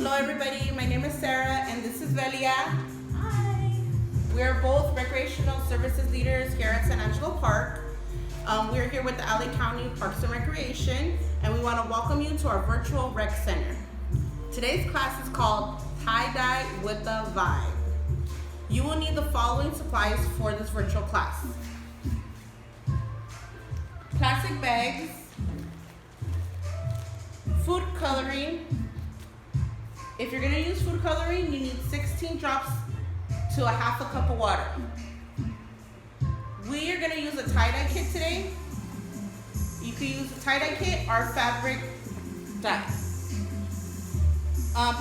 Hello everybody, my name is Sarah and this is Velia. Hi. We are both recreational services leaders here at San Angelo Park. We're here with the LA County Parks and Recreation and we want to welcome you to our virtual rec center. Today's class is called Tie-Dye with a Vibe. You will need the following supplies for this virtual class. Plastic bags, food coloring. If you're gonna use food coloring, you need 16 drops to a half a cup of water. We are gonna use a tie-dye kit today. You can use a tie-dye kit or fabric dye.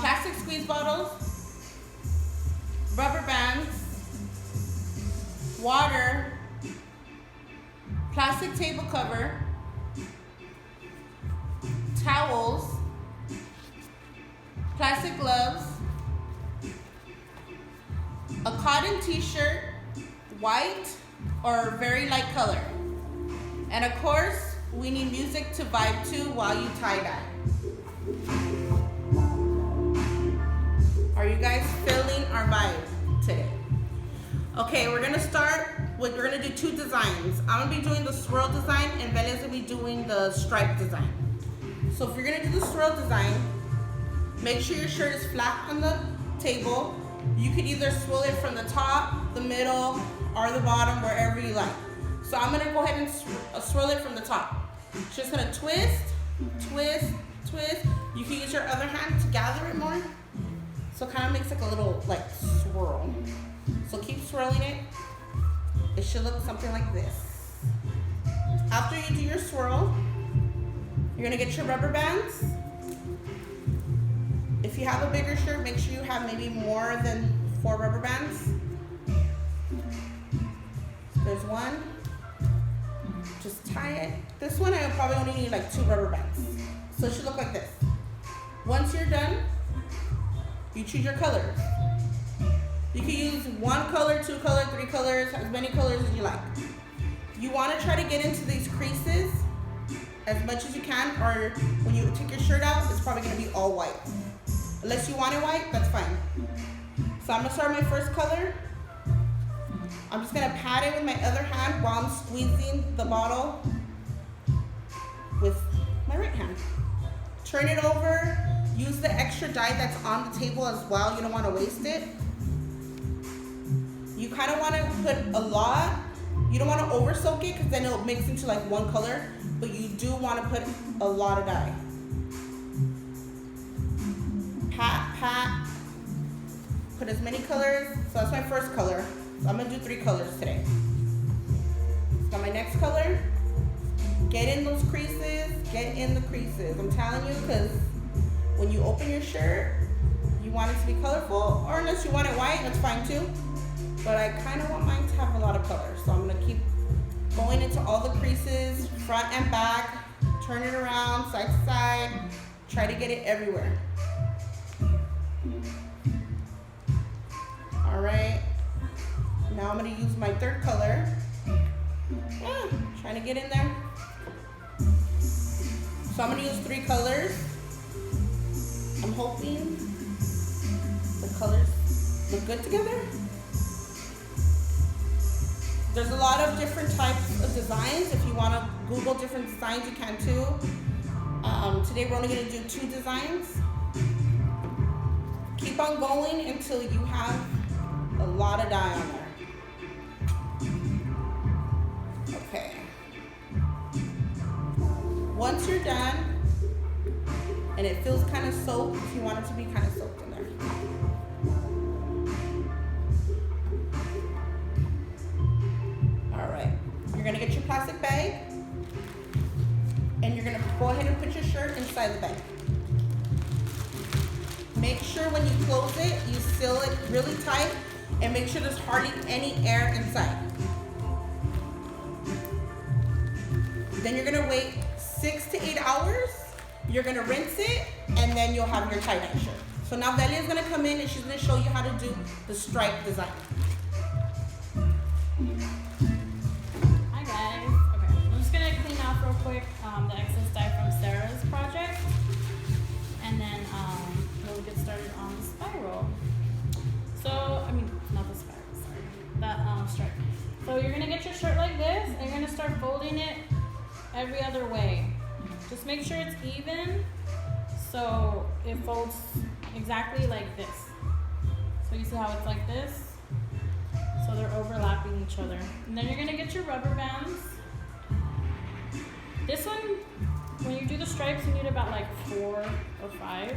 Plastic squeeze bottles, rubber bands, water, plastic table cover, towels, plastic gloves, a cotton t-shirt, white or very light color. And of course, we need music to vibe to while you tie-dye. Are you guys feeling our vibe today? Okay, we're gonna start with, we're gonna do two designs. I'm gonna be doing the swirl design and Velia's gonna be doing the stripe design. So if you're gonna do the swirl design, make sure your shirt is flat on the table. You could either swirl it from the top, the middle, or the bottom, wherever you like. So I'm gonna go ahead and swirl it from the top. Just gonna twist, twist, twist. You can use your other hand to gather it more. So it kind of makes like a little like swirl. So keep swirling it. It should look something like this. After you do your swirl, you're gonna get your rubber bands. If you have a bigger shirt, make sure you have maybe more than 4 rubber bands. There's one. Just tie it. This one I probably only need like 2 rubber bands. So it should look like this. Once you're done, you choose your colors. You can use 1 color, 2 color, 3 colors, as many colors as you like. You want to try to get into these creases as much as you can, or when you take your shirt out, it's probably going to be all white. Unless you want it white, that's fine. So I'm gonna start my first color. I'm just gonna pat it with my other hand while I'm squeezing the bottle with my right hand. Turn it over, use the extra dye that's on the table as well. You don't wanna waste it. You kinda wanna put a lot. You don't wanna over soak it because then it'll mix into like one color, but you do wanna put a lot of dye. Pat, pat, put as many colors. So that's my first color. So I'm gonna do 3 colors today. Got my next color. Get in those creases, get in the creases. I'm telling you, because when you open your shirt, you want it to be colorful, or unless you want it white, that's fine too. But I kind of want mine to have a lot of color. So I'm gonna keep going into all the creases, front and back, turn it around, side to side, try to get it everywhere. All right, now I'm gonna use my 3rd color. Trying to get in there. So I'm gonna use 3 colors. I'm hoping the colors look good together. There's a lot of different types of designs. If you wanna Google different designs, you can too. Today we're only gonna do 2 designs. Keep on going until you have a lot of dye on there. Okay. Once you're done, and it feels kind of soaked, if you want it to be kind of soaked in there. All right. You're gonna get your plastic bag, and you're gonna go ahead and put your shirt inside the bag. Make sure when you close it, you seal it really tight and make sure there's hardly any air inside. Then you're gonna wait 6 to 8 hours. You're gonna rinse it and then you'll have your tie-dye shirt. So now Velia's gonna come in and she's gonna show you how to do the stripe design. Hi guys. Okay, I'm just gonna clean off real quick the excess dye from Sarah's project. And then we'll get started spiral. So, I mean, not the spiral, sorry. That stripe. So you're gonna get your shirt like this, and you're gonna start folding it every other way. Just make sure it's even, so it folds exactly like this. So you see how it's like this? So they're overlapping each other. And then you're gonna get your rubber bands. This one, when you do the stripes, you need about like 4 or 5.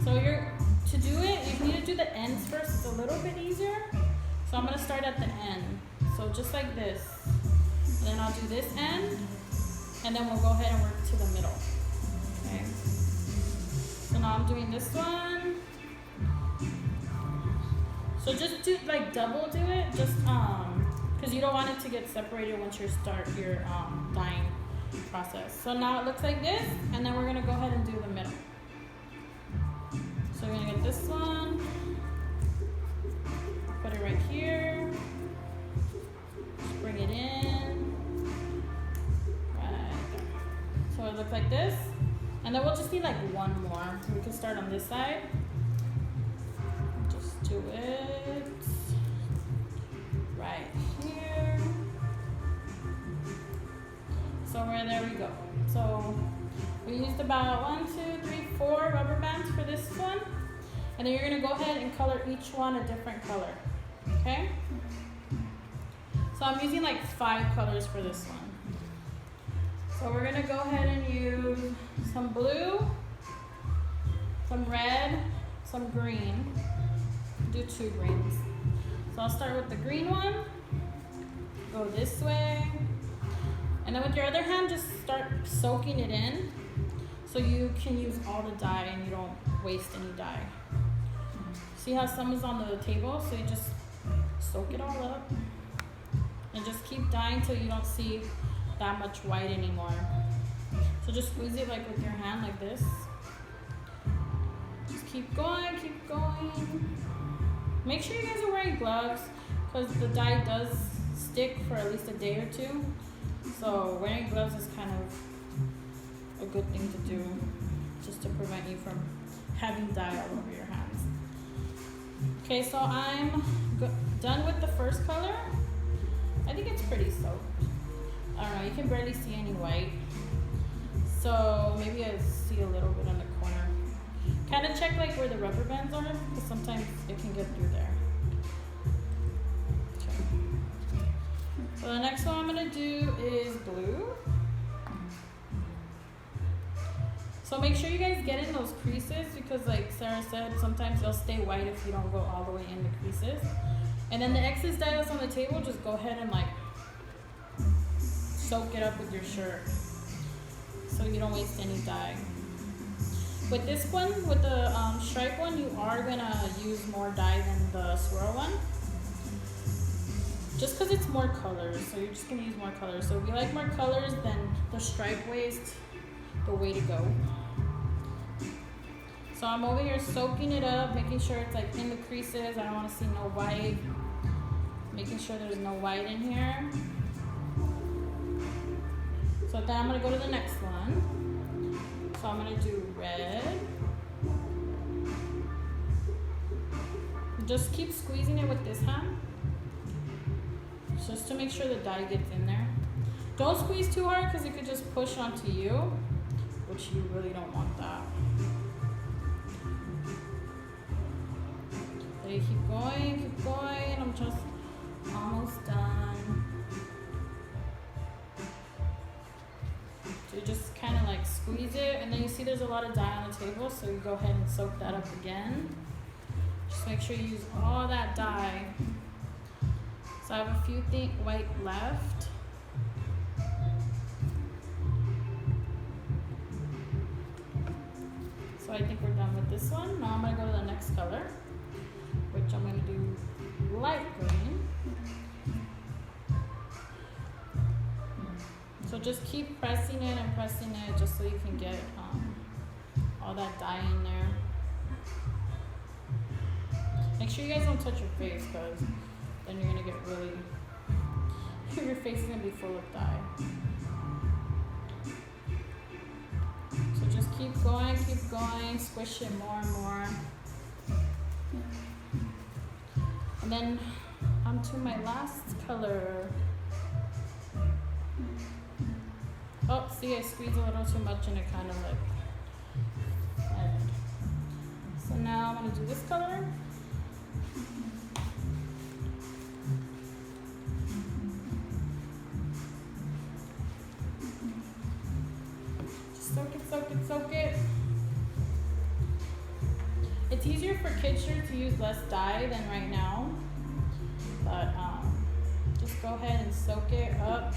So to do it, you need to do the ends first. It's a little bit easier. So I'm gonna start at the end. So just like this. And then I'll do this end, and then we'll go ahead and work to the middle. Okay. So now I'm doing this one. So just do like double do it, just because you don't want it to get separated once you start your dyeing process. So now it looks like this, and then we're gonna go ahead and do the middle. So we're gonna get this one, put it right here, just bring it in, right there. So it looks like this, and then we'll just need like one more. We can start on this side. Just do it right here. So there we go. So we used about 1, 2, 3, 4 rubber bands for this one. And then you're gonna go ahead and color each one a different color, okay? So I'm using like 5 colors for this one. So we're gonna go ahead and use some blue, some red, some green. Do 2 greens. So I'll start with the green one, go this way, and then with your other hand, just start soaking it in so you can use all the dye and you don't waste any dye. See how some is on the table? So you just soak it all up and just keep dyeing till you don't see that much white anymore. So just squeeze it like with your hand like this. Just keep going, keep going. Make sure you guys are wearing gloves because the dye does stick for at least a day or 2. So wearing gloves is kind of a good thing to do just to prevent you from having dye all over your hands. Okay, so I'm done with the first color. I think it's pretty soaked. I don't know, you can barely see any white. So maybe I see a little bit on the corner. Kind of check like where the rubber bands are because sometimes it can get through there. Okay. So the next one I'm gonna do is blue. So make sure you guys get in those creases because like Sarah said, sometimes they'll stay white if you don't go all the way in the creases. And then the excess dye that's on the table, just go ahead and like soak it up with your shirt so you don't waste any dye. With this one, with the stripe one, you are gonna use more dye than the swirl one. Just because it's more colors, so you're just gonna use more colors. So if you like more colors, then the stripe way is the way to go. So I'm over here soaking it up, making sure it's like in the creases. I don't want to see no white. Making sure there's no white in here. So then I'm gonna go to the next one. So I'm gonna do red. Just keep squeezing it with this hand. Just to make sure the dye gets in there. Don't squeeze too hard because it could just push onto you, which you really don't want that. So you keep going. I'm just almost done. So you just kind of like squeeze it, and then you see there's a lot of dye on the table, so you go ahead and soak that up again. Just make sure you use all that dye. So I have a few white left. So I think we're done with this one. Now I'm gonna go to the next color, which I'm gonna do light green. So just keep pressing it and pressing it just so you can get all that dye in there. Make sure you guys don't touch your face because then you're gonna get really, your face is gonna be full of dye. So just keep going, squish it more and more. And then onto my last color. Oh, see, I squeezed a little too much and it kind of like ended. So now I'm gonna do this color. Just soak it, soak it, soak it. It's easier for kids' shirts to use less dye than right now, but just go ahead and soak it up.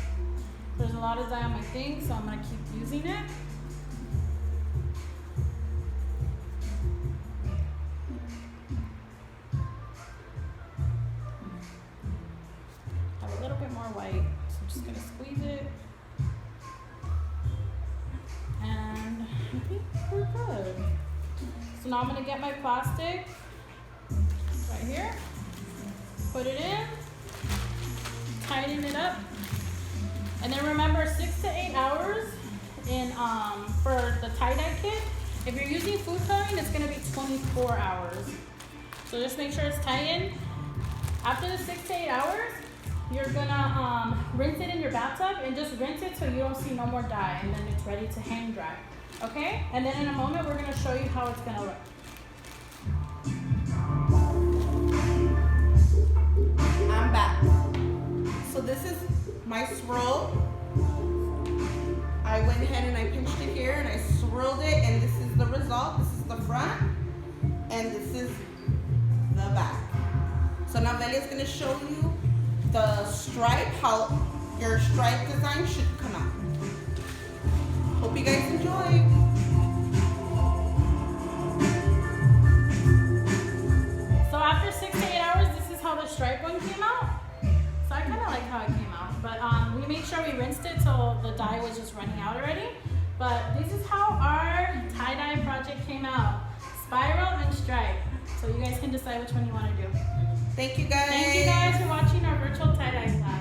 There's a lot of dye on my thing, so I'm gonna keep using it. Have a little bit more white, so I'm just gonna squeeze it. And I think we're good. So now I'm gonna get my plastic right here, put it in, tighten it up, and then remember 6 to 8 hours in for the tie-dye kit. If you're using food coloring, it's gonna be 24 hours. So just make sure it's tightened. After the 6 to 8 hours, you're gonna rinse it in your bathtub and just rinse it so you don't see no more dye, and then it's ready to hang dry. Okay? And then in a moment, we're gonna show you how it's gonna look. I'm back. So this is my swirl. I went ahead and I pinched it here and I swirled it, and this is the result. This is the front and this is the back. So now Velia's gonna show you the stripe, how your stripe design should come out. Hope you guys enjoy. So after 6 to 8 hours, this is how the stripe one came out. So I kind of like how it came out, but we made sure we rinsed it so the dye was just running out already. But this is how our tie-dye project came out. Spiral and stripe. So you guys can decide which one you want to do. Thank you guys. Thank you guys for watching our virtual tie-dye class.